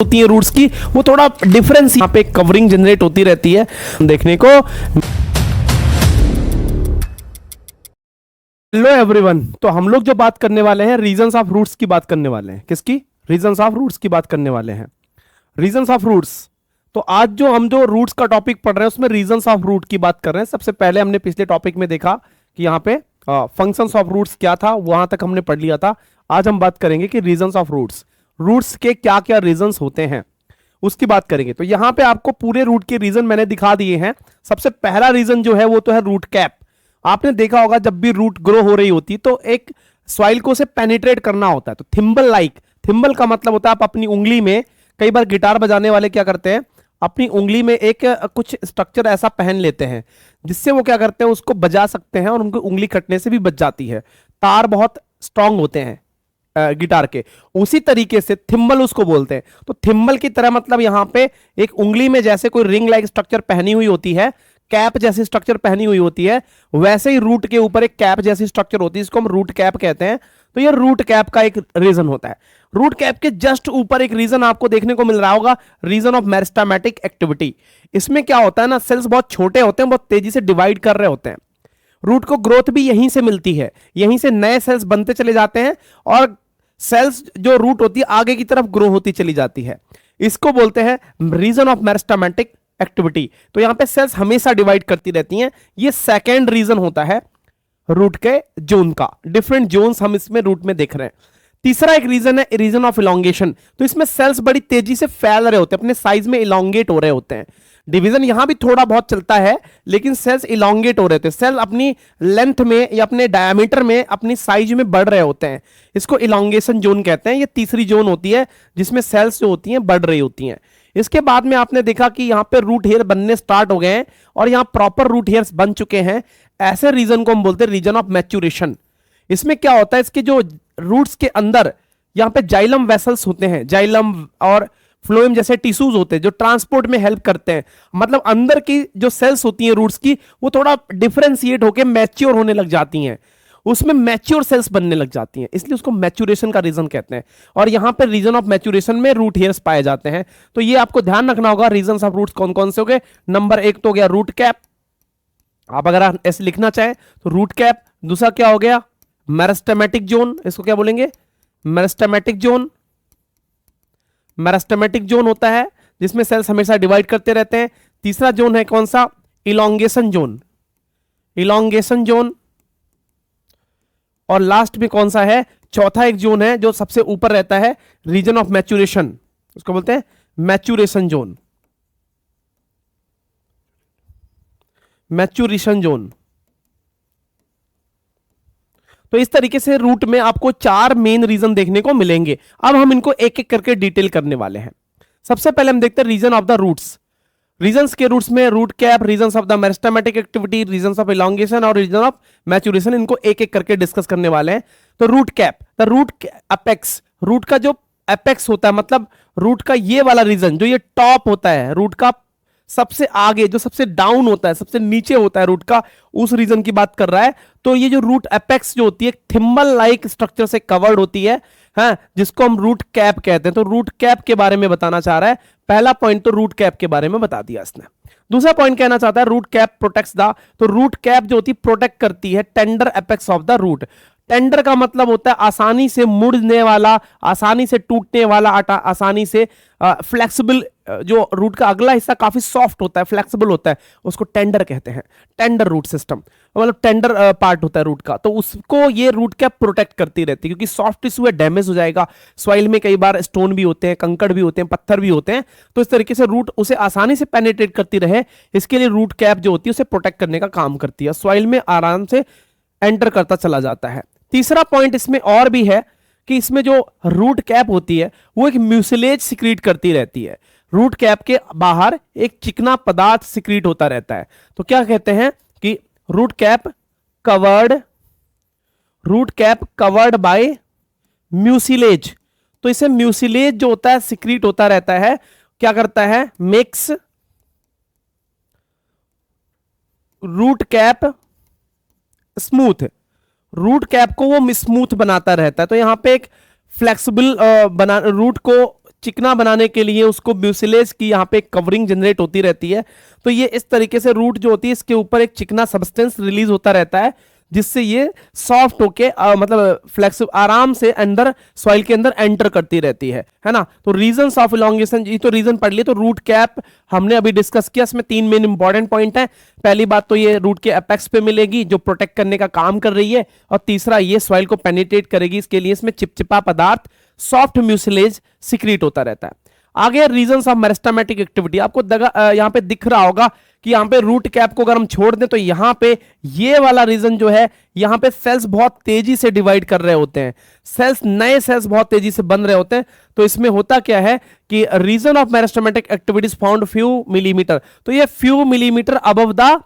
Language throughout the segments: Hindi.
होती है रूट्स की, वो थोड़ा डिफरेंस यहाँ पे कवरिंग जनरेट होती रहती है देखने को। हेलो एवरीवन, तो हम लोग जो बात करने वाले हैं रीजंस ऑफ रूट्स की बात करने वाले हैं। किसकी? रीजंस ऑफ रूट्स की बात करने वाले हैं। Regions of roots. तो आज जो रूट्स का टॉपिक पढ़ रहे हैं उसमें रीजंस ऑफ रूट की बात कर रहे हैं। सबसे पहले हमने पिछले टॉपिक में देखा कि यहाँ पे फंक्शंस ऑफ रूट्स क्या था, वहां तक हमने पढ़ लिया था। आज हम बात करेंगे कि रीजंस ऑफ रूट्स, रूट्स के क्या क्या रीजंस होते हैं उसकी बात करेंगे। तो यहां पे आपको पूरे रूट के रीजन मैंने दिखा दिए हैं। सबसे पहला रीजन जो है वो तो है रूट कैप। आपने देखा होगा जब भी रूट ग्रो हो रही होती तो एक सॉइल को से पेनिट्रेट करना होता है। तो थिम्बल लाइक, थिम्बल का मतलब होता है आप अपनी उंगली में, कई बार गिटार बजाने वाले क्या करते हैं, अपनी उंगली में एक कुछ स्ट्रक्चर ऐसा पहन लेते हैं जिससे वो क्या करते हैं, उसको बजा सकते हैं और उनको उंगली कटने से भी बच जाती है। तार बहुत स्ट्रांग होते हैं गिटार के, उसी तरीके से थिम्बल उसको बोलते हैं। तो थिम्बल की तरह मतलब यहां पे एक उंगली में जैसे कोई रिंग लाइक स्ट्रक्चर पहनी हुई होती है, कैप जैसी स्ट्रक्चर पहनी हुई होती है, वैसे ही रूट के ऊपर एक कैप जैसी स्ट्रक्चर होती है, इसको हम रूट कैप कहते हैं। तो ये रूट कैप का एक रीजन होता है। रूट कैप के जस्ट ऊपर एक रीजन आपको देखने को मिल रहा होगा, रीजन ऑफ मेरिस्टेमेटिक एक्टिविटी। इसमें क्या होता है ना, सेल्स बहुत छोटे होते हैं, बहुत तेजी से डिवाइड कर रहे होते हैं। रूट को ग्रोथ भी यहीं से मिलती है, यहीं से नए सेल्स बनते चले जाते हैं और सेल्स जो रूट होती है आगे की तरफ ग्रो होती चली जाती है। इसको बोलते हैं रीजन ऑफ मेरिस्टेमेटिक एक्टिविटी। तो यहां पे सेल्स हमेशा डिवाइड करती रहती हैं। ये सेकेंड रीजन होता है रूट के जोन का। डिफरेंट जोन्स हम इसमें रूट में देख रहे हैं। तीसरा एक रीजन है रीजन ऑफ इलोंगेशन। तो इसमें सेल्स बड़ी तेजी से फैल रहे होते हैं, अपने साइज में इलोंगेट हो रहे होते हैं। डिवीजन यहां भी थोड़ा बहुत चलता है लेकिन सेल्स इलोंगेट हो रहे थे, सेल अपनी लेंथ में या अपने डायमीटर में अपनी साइज में बढ़ रहे होते हैं। इसको इलोंगेशन जोन कहते हैं। ये तीसरी जोन होती है जिसमें सेल्स जो होती हैं बढ़ रही होती हैं। इसके बाद में आपने देखा कि यहां पे रूट हेयर बनने स्टार्ट हो गए हैं और यहां प्रॉपर रूट हेयर्स बन चुके हैं। ऐसे रीजन को हम बोलते हैं रीजन ऑफ मैच्योरेशन। इसमें क्या होता है, इसके जो रूट्स के अंदर यहां पे जाइलम वेसल्स होते हैं, जाइलम और फ्लोएम जैसे टिश्यूज होते हैं जो ट्रांसपोर्ट में हेल्प करते हैं। मतलब अंदर की जो सेल्स होती हैं रूट्स की, वो थोड़ा डिफरेंशिएट होकर मैच्योर होने लग जाती हैं, उसमें मैच्योर सेल्स बनने लग जाती हैं, इसलिए उसको मैच्योरेशन का रीजन कहते हैं। और यहां पे रीजन ऑफ मैच्योरेशन में रूट हेयर्स पाए जाते हैं। तो ये आपको ध्यान रखना होगा, रीजन ऑफ रूट्स कौन कौन से हो गए। नंबर एक तो हो गया रूट कैप, आप अगर ऐसे लिखना चाहें तो रूट कैप। दूसरा क्या हो गया, मेरिस्टेमेटिक जोन, इसको क्या बोलेंगे, मेरिस्टेमेटिक जोन। मेरिस्टेमेटिक जोन होता है जिसमें सेल्स हमेशा डिवाइड करते रहते हैं। तीसरा जोन है कौन सा, इलोंगेशन जोन, इलोंगेशन जोन। और लास्ट में कौन सा है, चौथा एक जोन है जो सबसे ऊपर रहता है, रीजन ऑफ मैच्योरेशन, उसको बोलते हैं मैच्योरेशन जोन, मैच्योरेशन जोन। तो इस तरीके से रूट में आपको चार मेन रीजन देखने को मिलेंगे। अब हम इनको एक एक करके डिटेल करने वाले हैं। सबसे पहले हम देखते हैं region of the roots. Regions के रूट्स में root cap, regions of the meristematic activity, regions of elongation और रीजन ऑफ मैच्योरेशन, इनको एक एक करके डिस्कस करने वाले हैं। तो root cap, the root apex, root का जो अपेक्स होता है, मतलब रूट का ये वाला रीजन जो ये टॉप होता है, रूट का सबसे आगे जो सबसे डाउन होता है, सबसे नीचे होता है रूट का, उस रीजन की बात कर रहा है। तो ये जो रूट अपेक्स जो होती है थिम्बल लाइक स्ट्रक्चर से कवर्ड होती है, हाँ, जिसको हम रूट कैप कहते हैं। तो रूट कैप के बारे में बताना चाह रहा है। पहला पॉइंट तो रूट कैप के बारे में बता दिया इसने। दूसरा पॉइंट कहना चाहता है रूट कैप प्रोटेक्ट्स द, तो रूट कैप जो होती है प्रोटेक्ट करती है tender apex of the root. Tender का मतलब होता है आसानी से मुड़ने वाला, आसानी से टूटने वाला, आसानी से फ्लेक्सिबल। जो रूट का अगला हिस्सा काफी सॉफ्ट होता है, फ्लेक्सिबल होता है, उसको टेंडर कहते हैं। टेंडर रूट सिस्टम मतलब टेंडर पार्ट होता है रूट का, तो उसको ये रूट कैप प्रोटेक्ट करती रहती है, क्योंकि सॉफ्ट टिश्यू है, डैमेज हो जाएगा। सॉइल में कई बार स्टोन भी होते हैं, कंकड़ भी होते हैं, पत्थर भी होते हैं, तो इस तरीके से रूट उसे आसानी से पेनिट्रेट करती रहे, इसके लिए रूट कैप जो होती है उसे प्रोटेक्ट करने का काम करती है, सॉइल में आराम से एंटर करता चला जाता है। तीसरा पॉइंट इसमें और भी है कि इसमें जो रूट कैप होती है वो एक म्यूसिलेज सिक्रीट करती रहती है। रूट कैप के बाहर एक चिकना पदार्थ सिक्रीट होता रहता है। तो क्या कहते हैं कि root cap covered by mucilage. तो इसे म्यूसिलेज जो होता है सिक्रीट होता रहता है, क्या करता है, makes root cap smooth, root cap को वो स्मूथ बनाता रहता है। तो यहां पे एक फ्लेक्सिबल बना, रूट को चिकना बनाने के लिए उसको म्यूसिलेज की यहाँ पे कवरिंग जनरेट होती रहती है। तो ये इस तरीके से रूट जो होती है इसके ऊपर एक चिकना सब्सटेंस रिलीज होता रहता है, जिससे ये सॉफ्ट होके मतलब फ्लेक्सिबल आराम से अंदर सॉइल के अंदर एंटर करती रहती है ना। तो रीजंस ऑफ इलॉन्गेशन, ये तो रीजन पढ़ लिए। तो रूट कैप हमने अभी डिस्कस किया, इसमें 3 मेन इंपॉर्टेंट पॉइंट है। पहली बात तो ये रूट के एपेक्स पे मिलेगी जो प्रोटेक्ट करने का काम कर रही है, और तीसरा ये सॉइल को पेनिट्रेट करेगी, इसके लिए इसमें चिपचिपा पदार्थ सॉफ्ट म्यूसिलेज सिक्रीट होता रहता है। आगे रीजंस ऑफ मेरिस्टेमेटिक एक्टिविटी, आपको यहाँ पे दिख रहा होगा कि यहाँ पे रूट कैप को अगर हम छोड़ दें तो यहाँ पे ये वाला रीजन जो है, यहाँ पे सेल्स बहुत तेजी से डिवाइड कर रहे होते हैं, सेल्स नए सेल्स बहुत तेजी से बन रहे होते हैं। तो इसमें होता क्या है कि region of meristematic activities found few millimetre, तो ये few millimetre above the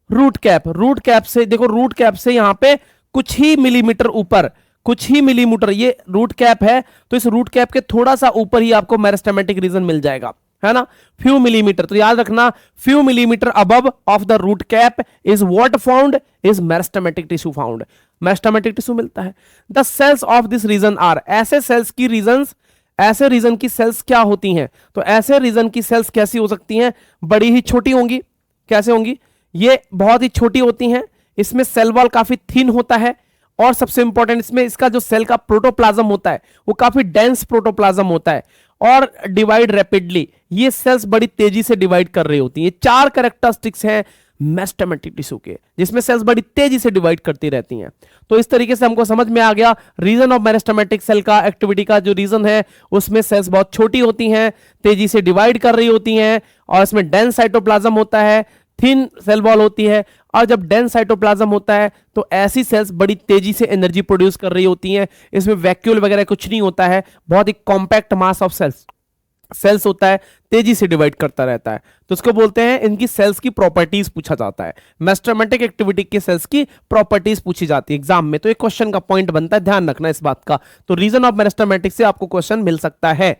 root cap, root cap से देखो, रूट कैप से यहाँ पे कुछ ही मिलीमीटर ऊपर, कुछ ही मिलीमीटर ये रूट कैप है, तो इस रूट कैप के थोड़ा सा ऊपर ही आपको मेरिस्टेमेटिक रीजन मिल जाएगा, है ना, फ्यू मिलीमीटर। तो याद रखना, few millimetre above of the root cap is what found, is meristematic tissue found, meristematic tissue मिलता है। The cells of this region are, ऐसे सेल्स की रीजंस, ऐसे रीजन की सेल्स क्या होती हैं, तो ऐसे रीजन की सेल्स कैसी हो सकती हैं, बड़ी ही छोटी होंगी। कैसे होंगी, ये बहुत ही छोटी होती हैं, इसमें सेल वॉल काफी थिन होता है, और सबसे इंपॉर्टेंट इसमें इसका जो सेल का प्रोटोप्लाज्म होता है वो काफी डेंस प्रोटोप्लाज्म होता है, और डिवाइड रैपिडली, ये सेल्स बड़ी तेजी से डिवाइड कर रही होती हैं। ये 4 कैरेक्टरिस्टिक्स हैं मेरिस्टेमेटिक टिश्यू के, जिसमें सेल्स बड़ी तेजी से डिवाइड करती रहती हैं। तो इस तरीके से हमको समझ में आ गया रीजन ऑफ मेरिस्टेमेटिक सेल का एक्टिविटी का जो रीजन है, उसमें सेल्स बहुत छोटी होती हैं, तेजी से डिवाइड कर रही होती हैं, और इसमें डेंस साइटोप्लाज्म होता है, थिन सेल वॉल होती है, और जब डेंस साइटोप्लाज्म होता है तो ऐसी सेल्स बड़ी तेजी से एनर्जी प्रोड्यूस कर रही होती हैं। इसमें वैक्यूल वगैरह कुछ नहीं होता है, बहुत ही कॉम्पैक्ट मास ऑफ सेल्स होता है, तेजी से डिवाइड करता रहता है। तो इसको बोलते हैं, इनकी सेल्स की प्रॉपर्टीज पूछा जाता है, मेरिस्टेमेटिक एक्टिविटी के सेल्स की प्रॉपर्टीज पूछी जाती है एग्जाम में। तो एक क्वेश्चन का पॉइंट बनता है, ध्यान रखना इस बात का। तो रीजन ऑफ मेरिस्टेमेटिक से आपको क्वेश्चन मिल सकता है।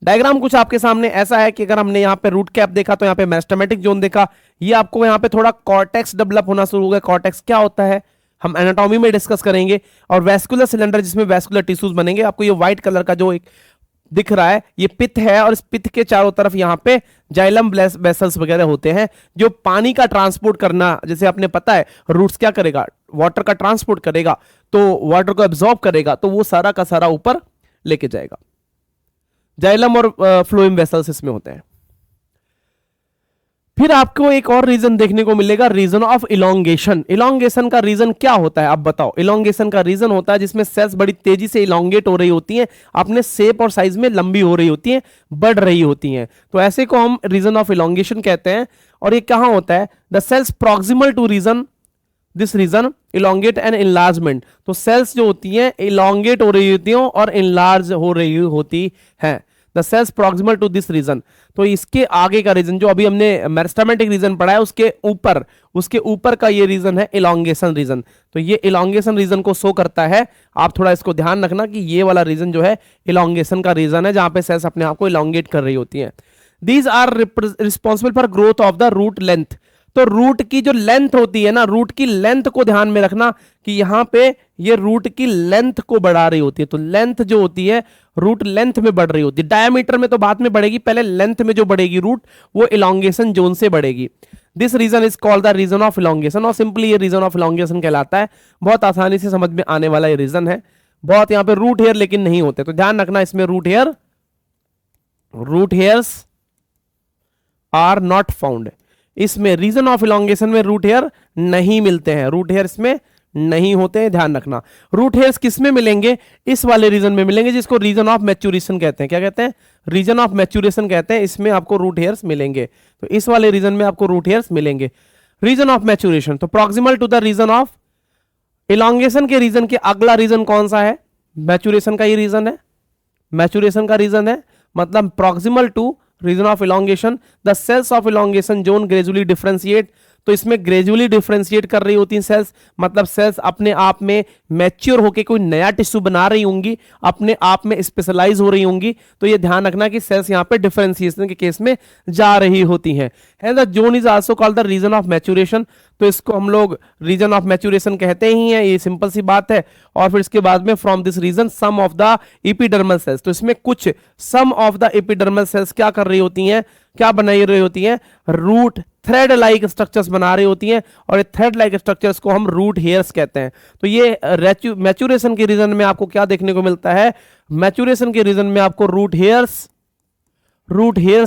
डायग्राम कुछ आपके सामने ऐसा है कि अगर हमने यहाँ पे रूट कैप देखा तो यहाँ पे मेरिस्टेमेटिक जोन देखा, ये आपको यहाँ पे थोड़ा कॉर्टेक्स डेवलप होना शुरू हो गया। कॉर्टेक्स क्या होता है हम एनाटॉमी में डिस्कस करेंगे, और वेस्कुलर सिलेंडर जिसमें वेस्कुलर टिश्यूज बनेंगे। आपको ये व्हाइट कलर का जो एक दिख रहा है ये पित्त है, और इस पित्त के चारों तरफ यहाँ पे जाइलम वेसल्स वगैरह होते हैं जो पानी का ट्रांसपोर्ट करना, जैसे आपने पता है रूट्स क्या करेगा, वाटर का ट्रांसपोर्ट करेगा, तो वाटर को एब्जॉर्ब करेगा, तो वो सारा का सारा ऊपर लेके जाएगा। जाइलम और फ्लोएम वेसल्स इसमें होते हैं। फिर आपको एक और रीजन देखने को मिलेगा, रीजन ऑफ इलोंगेशन। इलोंगेशन का रीजन क्या होता है आप बताओ। इलोंगेशन का रीजन होता है जिसमें सेल्स बड़ी तेजी से इलोंगेट हो रही होती हैं, अपने शेप और साइज में लंबी हो रही होती हैं, बढ़ रही होती हैं, तो ऐसे को हम रीजन ऑफ इलोंगेशन कहते हैं। और ये कहां होता है, the cells proximal to region, this region elongate and enlargement. तो सेल्स जो होती हैं इलोंगेट हो रही होती हैं और इनलार्ज हो रही होती हैं, the cells proximal to this region. तो इसके आगे का रीजन जो अभी हमने मेरिस्टेमेटिक रीजन पढ़ा है उसके ऊपर का ये रीजन है इलोंगेशन रीजन। तो ये इलोंगेशन रीजन को शो करता है। आप थोड़ा इसको ध्यान रखना कि ये वाला रीजन जो है इलोंगेशन का रीजन है, जहां पे सेल्स अपने आप को इलोंगेट कर रही होती हैं। These are responsible for growth of the root length. तो रूट की जो लेंथ होती है ना, रूट की लेंथ को ध्यान में रखना कि यहां पे ये रूट की लेंथ को बढ़ा रही होती है। तो लेंथ जो होती है रूट लेंथ में बढ़ रही होती है, डायमीटर में तो बाद में बढ़ेगी, पहले लेंथ में जो बढ़ेगी रूट वो इलोंगेशन जोन से बढ़ेगी। This region is called the region of elongation, और सिंपली ये रीजन ऑफ इलोंगेशन कहलाता है। बहुत आसानी से समझ में आने वाला ये रीजन है। बहुत यहाँ पे रूट हेयर लेकिन नहीं होते, तो ध्यान रखना इसमें root hairs are not found. इसमें रीजन ऑफ इलोंगेशन में रूट हेयर नहीं मिलते हैं, रूट हेयर इसमें नहीं होते हैं, ध्यान रखना। रूट हेयर्स किस में मिलेंगे, इस वाले रीजन में मिलेंगे जिसको रीजन ऑफ मैच्योरेशन कहते हैं। क्या कहते हैं, रीजन ऑफ मैच्योरेशन कहते हैं। इसमें आपको रूट हेयर्स मिलेंगे, तो इस वाले रीजन में आपको रूट हेयर्स मिलेंगे। रीजन ऑफ मैच्योरेशन, तो proximal to the region of elongation के रीजन के अगला रीजन कौन सा है, मैच्योरेशन का ये रीजन है, मैच्योरेशन का रीजन है, मतलब proximal to region of elongation the cells of elongation zone gradually differentiate. तो इसमें ग्रेजुअली डिफरेंशिएट कर रही होती हैं सेल्स, मतलब सेल्स अपने आप में मैच्योर होके कोई नया टिश्यू बना रही होंगी, अपने आप में स्पेशलाइज हो रही होंगी। तो ये ध्यान रखना कि सेल्स यहाँ पे डिफरेंशिएशन के केस में जा रही होती हैं। And the zone is also called the region of maturation, तो इसको हम लोग रीजन ऑफ मैच्योरेशन कहते ही हैं, ये सिंपल सी बात है। और फिर इसके बाद में from this region some of the epidermal cells, तो इसमें कुछ some of the epidermal cells क्या कर रही होती हैं, क्या बनाई रही होती हैं, रूट थ्रेड लाइक स्ट्रक्चर्स बना रही होती हैं, और ये थ्रेड लाइक स्ट्रक्चर्स को हम रूट हेयर्स कहते हैं। तो ये मैच्योरेशन के रीजन में आपको क्या देखने को मिलता है, मैच्योरेशन के रीजन में आपको रूट हेयर्स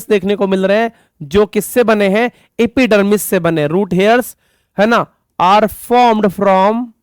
देखने को मिल रहे हैं, जो किससे बने हैं, एपिडर्मिस से बने। रूट हेयर्स है ना, आर फॉर्म्ड फ्रॉम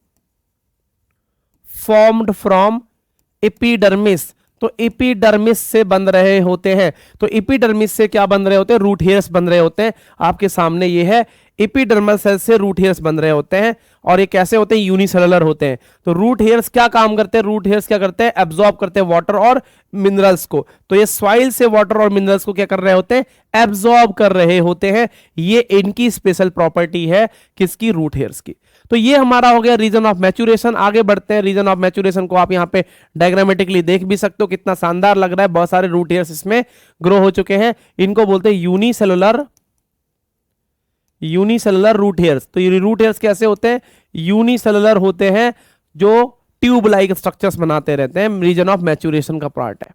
एपिडर्मिस, तो एपिडर्मिस से बन रहे होते हैं। तो एपिडर्मिस से क्या बन रहे होते हैं, रूट हेयर्स बन रहे होते हैं। आपके सामने ये है, एपिडर्मल सेल से रूट हेयर्स बन रहे होते हैं, और ये कैसे होते हैं, यूनिसेलुलर होते हैं। तो रूट हेयर्स क्या काम करते हैं, रूट हेयर्स क्या करते हैं, एब्जॉर्ब करते हैं वाटर और मिनरल्स को। तो ये सॉइल से वाटर और मिनरल्स को क्या कर रहे होते हैं, एब्जॉर्ब कर रहे होते हैं। ये इनकी स्पेशल प्रॉपर्टी है, किसकी, रूट हेयर्स की। तो ये हमारा हो गया रीजन ऑफ मैच्योरेशन। आगे बढ़ते हैं, रीजन ऑफ मैच्योरेशन को आप यहाँ पे डायग्रामेटिकली देख भी सकते हो, कितना शानदार लग रहा है। बहुत सारे रूट हेयर्स इसमें ग्रो हो चुके हैं, इनको बोलते हैं यूनिसेलुलर रूट हेयर्स। तो ये रूट हेयर्स कैसे होते हैं, यूनिसेलुलर होते हैं, जो ट्यूब लाइक स्ट्रक्चर्स बनाते रहते हैं, रीजन ऑफ मैच्योरेशन का पार्ट है।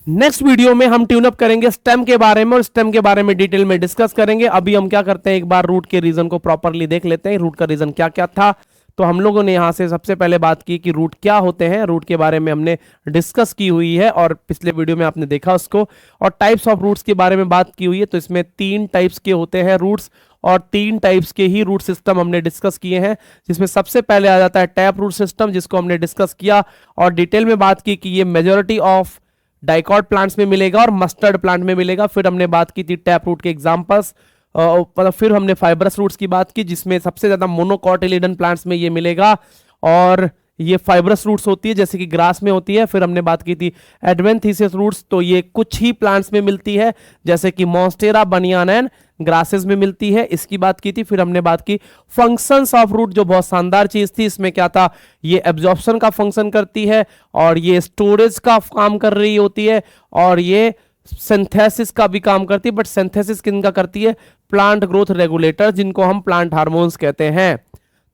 नेक्स्ट वीडियो में हम ट्यून अप करेंगे स्टेम के बारे में, और स्टेम के बारे में डिटेल में डिस्कस करेंगे। अभी हम क्या करते हैं, एक बार रूट के रीजन को प्रॉपरली देख लेते हैं, रूट का रीजन क्या क्या था। तो हम लोगों ने यहां से सबसे पहले बात की कि रूट क्या होते हैं, रूट के बारे में हमने डिस्कस की हुई है, और पिछले वीडियो में आपने देखा उसको। और टाइप्स ऑफ रूट्स के बारे में बात की हुई है। तो इसमें 3 टाइप्स के होते हैं रूट्स, और 3 टाइप्स के ही रूट सिस्टम हमने डिस्कस किए हैं, जिसमें सबसे पहले आ जाता है टैप रूट सिस्टम, जिसको हमने डिस्कस किया और डिटेल में बात की कि ये मेजॉरिटी ऑफ डाइकॉट प्लांट्स में मिलेगा और मस्टर्ड प्लांट में मिलेगा। फिर हमने बात की थी टैप रूट के एग्जांपल्स, फिर हमने फाइब्रस रूट्स की बात की, जिसमें सबसे ज्यादा मोनोकॉटिलिडन प्लांट्स में ये मिलेगा, और ये फाइब्रस रूट्स होती है जैसे कि ग्रास में होती है। फिर हमने बात की थी एडवेंथिसियस रूट्स, तो ये कुछ ही प्लांट्स में मिलती है, जैसे कि मॉन्स्टेरा, बनियान एंड ग्रासेस में मिलती है, इसकी बात की थी। फिर हमने बात की फंक्शंस ऑफ रूट, जो बहुत शानदार चीज थी। इसमें क्या था, ये एब्जॉर्प्शन का फंक्शन करती है, और ये स्टोरेज का काम कर रही होती है, और ये सिंथेसिस का भी काम करती है। बट सिंथेसिस किनका करती है, प्लांट ग्रोथ रेगुलेटर, जिनको हम प्लांट हार्मोन्स कहते हैं।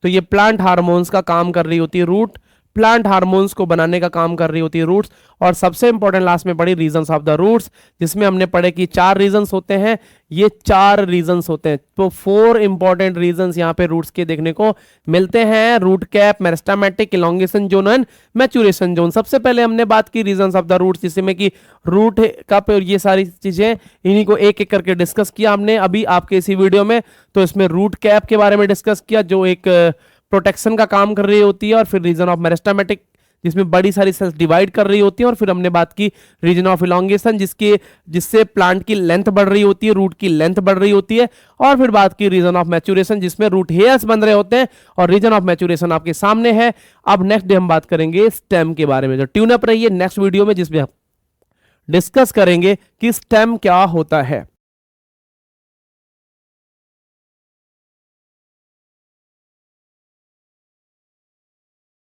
तो ये प्लांट हार्मोन्स का काम कर रही होती है रूट, प्लांट हार्मोन्स को बनाने का काम कर रही होती है रूट्स। और सबसे इंपॉर्टेंट लास्ट में पढ़ी रीजंस ऑफ द रूट्स, जिसमें हमने पढ़े कि 4 रीजंस होते हैं, ये 4 रीजंस होते हैं। तो 4 इंपॉर्टेंट रीजंस यहाँ पे रूट्स के देखने को मिलते हैं, root cap, meristematic, elongation zone and maturation zone. सबसे पहले हमने बात की रीजंस ऑफ द रूट्स, जिसमें कि रूट कप और ये सारी चीजें, इन्हीं को एक एक करके डिस्कस किया हमने अभी आपके इसी वीडियो में। तो इसमें रूट कैप के बारे में डिस्कस किया, जो एक प्रोटेक्शन का काम कर रही होती है, और फिर रीजन ऑफ मेरिस्टेमेटिक, जिसमें बड़ी सारी सेल्स डिवाइड कर रही होती है, और फिर हमने बात की रीजन ऑफ इलॉन्गेशन, जिससे प्लांट की लेंथ बढ़ रही होती है, रूट की लेंथ बढ़ रही होती है। और फिर बात की रीजन ऑफ मैच्योरेशन, जिसमें रूट हेयर्स बन रहे होते हैं, और रीजन ऑफ मैच्योरेशन आपके सामने है। अब नेक्स्ट डे हम बात करेंगे स्टेम के बारे में। जो ट्यून अप रही है नेक्स्ट वीडियो में, जिसमें हम डिस्कस करेंगे कि स्टेम क्या होता है।